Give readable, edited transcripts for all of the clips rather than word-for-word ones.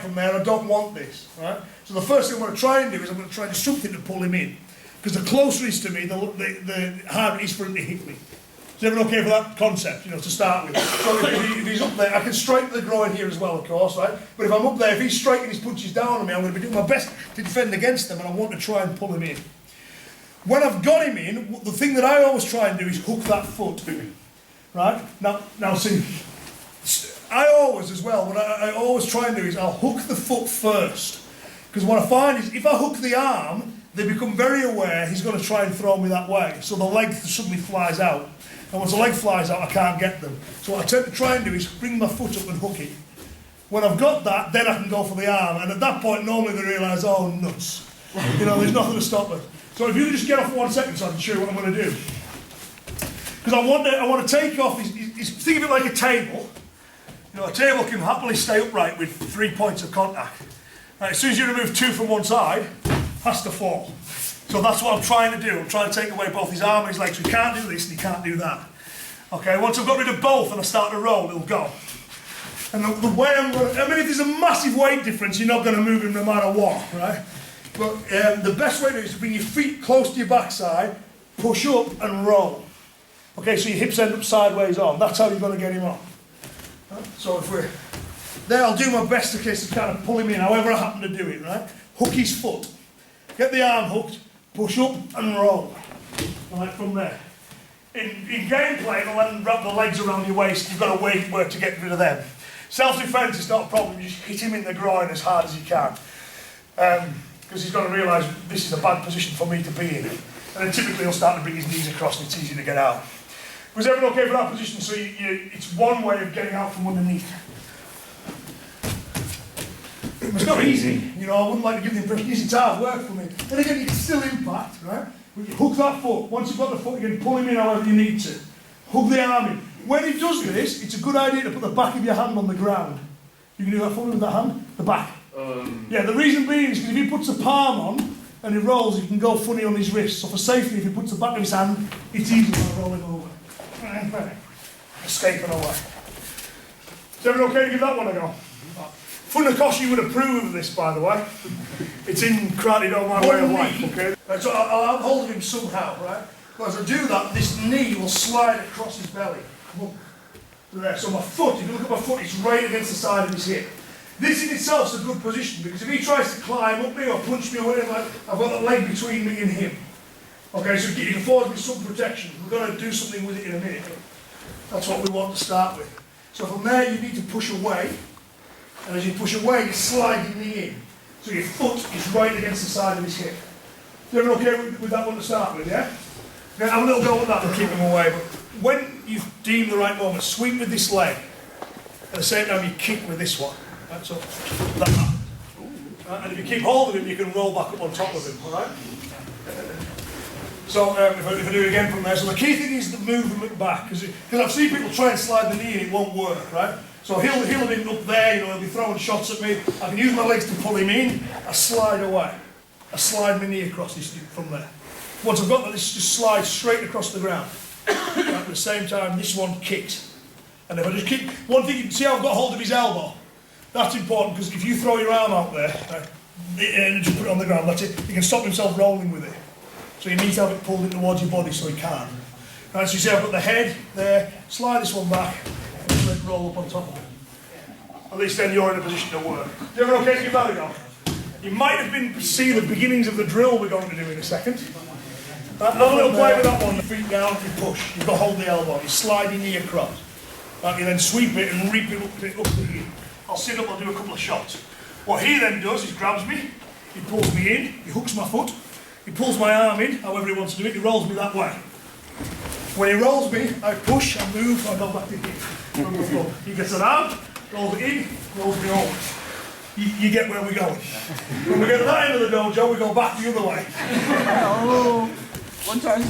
from there, I don't want this, right? So the first thing I'm going to try and do is I'm going to try and do something to pull him in. Because the closer he is to me, the harder it is for him to hit me. Is everyone okay for that concept, to start with? So if he's up there, I can strike the groin here as well, of course, right? But if I'm up there, if he's striking his punches down on me, I'm going to be doing my best to defend against them, and I want to try and pull him in. When I've got him in, the thing that I always try and do is hook that foot, right? Now see, I always as well, what I always try and do is I'll hook the foot first. Because what I find is if I hook the arm, they become very aware he's going to try and throw me that way. So the leg suddenly flies out. And once the leg flies out, I can't get them. So what I tend to try and do is bring my foot up and hook it. When I've got that, then I can go for the arm. And at that point, normally they realise, oh, nuts. There's nothing to stop it. So if you can just get off for 1 second so I can show you what I'm going to do. Because I want to take off, think of it like a table. A table can happily stay upright with 3 points of contact. Right, as soon as you remove 2 from one side, it has to fall. So that's what I'm trying to do. I'm trying to take away both his arm and his legs. So he can't do this and he can't do that. Okay, once I've got rid of both and I start to roll, it'll go. And the way I'm going to, if there's a massive weight difference, you're not going to move him no matter what, right? But the best way to do it is to bring your feet close to your backside, push up and roll. Okay, so your hips end up sideways on. That's how you're going to get him on. Right? So if we're there, I'll do my best in case to kind of pull him in, however I happen to do it, right? Hook his foot. Get the arm hooked, push up and roll. Right from there. In gameplay, and wrap the legs around your waist, you've got to work to get rid of them. Self-defense is not a problem, you just hit him in the groin as hard as you can. Because he's got to realise this is a bad position for me to be in. And then typically he'll start to bring his knees across and it's easy to get out. Was everyone okay for that position? So it's one way of getting out from underneath. It's not easy, I wouldn't like to give the impression it's hard work for me. Then again, you can still impact, right? But you hook that foot. Once you've got the foot, you can pull him in however you need to. Hook the arm in. When he does this, it's a good idea to put the back of your hand on the ground. You can do that for me with that hand? The back. Yeah, the reason being is because if he puts a palm on and he rolls, he can go funny on his wrist. So for safety, if he puts the back of his hand, it's easy to roll him over. Escaping away. Is everyone okay to give that one a go? Funakoshi would approve of this, by the way. It's in Karate Do My Way of Life, okay? Right, so I'll hold him somehow, right? But as I do that, this knee will slide across his belly. Come on. There. So my foot, if you look at my foot, it's right against the side of his hip. This in itself is a good position, because if he tries to climb up me or punch me or whatever, I've got the leg between me and him. Okay, so it affords me some protection. We're going to do something with it in a minute. That's what we want to start with. So from there, you need to push away. And as you push away, you slide your knee in. So your foot is right against the side of his hip. Is everyone okay with that one to start with, yeah? Okay, have a little go at that and keep him away. But when you deem the right moment, sweep with this leg. At the same time, you kick with this one. Right, so that. And if you keep hold of him, you can roll back up on top of him, all right? So if I do it again from there, so the key thing is the movement back, because I've seen people try and slide the knee and it won't work, right? So he'll have been up there, he'll be throwing shots at me. I can use my legs to pull him in. I slide away. I slide my knee across this from there. Once I've got that, this just slides straight across the ground. At the same time, this one kicks. And if I just kick, one thing, you can see how I've got hold of his elbow. That's important, because if you throw your arm out there, and just put it on the ground, that's it. He can stop himself rolling with it. So you need to have it pulled in towards your body so he can. Right, so you see I've got the head there, slide this one back, and let it roll up on top of it. At least then you're in a position to work. Is everyone okay to give that a go? You might have been seeing the beginnings of the drill we're going to do in a second. Have a little play with that one. Your feet down, you push. You've got to hold the elbow. You slide your knee across. Right, you then sweep it and reap it up to here. I'll sit up, I'll do a couple of shots. What he then does is grabs me, he pulls me in, he hooks my foot, he pulls my arm in, however he wants to do it, he rolls me that way. When he rolls me, I push, I move, I go back to here. He gets an arm, rolls it in, rolls me over. You get where we're going. When we get to that end of the dojo, we go back the other way. Oh, one time.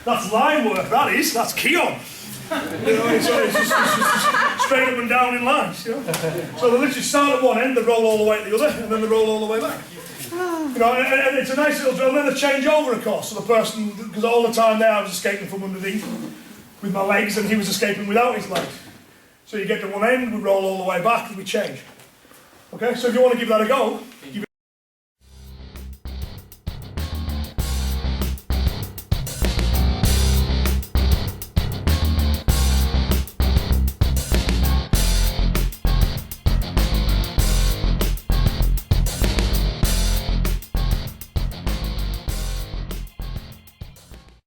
That's line work, that is. That's Kion. It's just straight up and down in lines. So they literally start at one end, they roll all the way to the other, and then they roll all the way back. And it's a nice little drill. And then they change over, of course. So the person, because all the time there I was escaping from underneath with my legs, and he was escaping without his legs. So you get to one end, we roll all the way back, and we change. Okay, so if you want to give that a go, give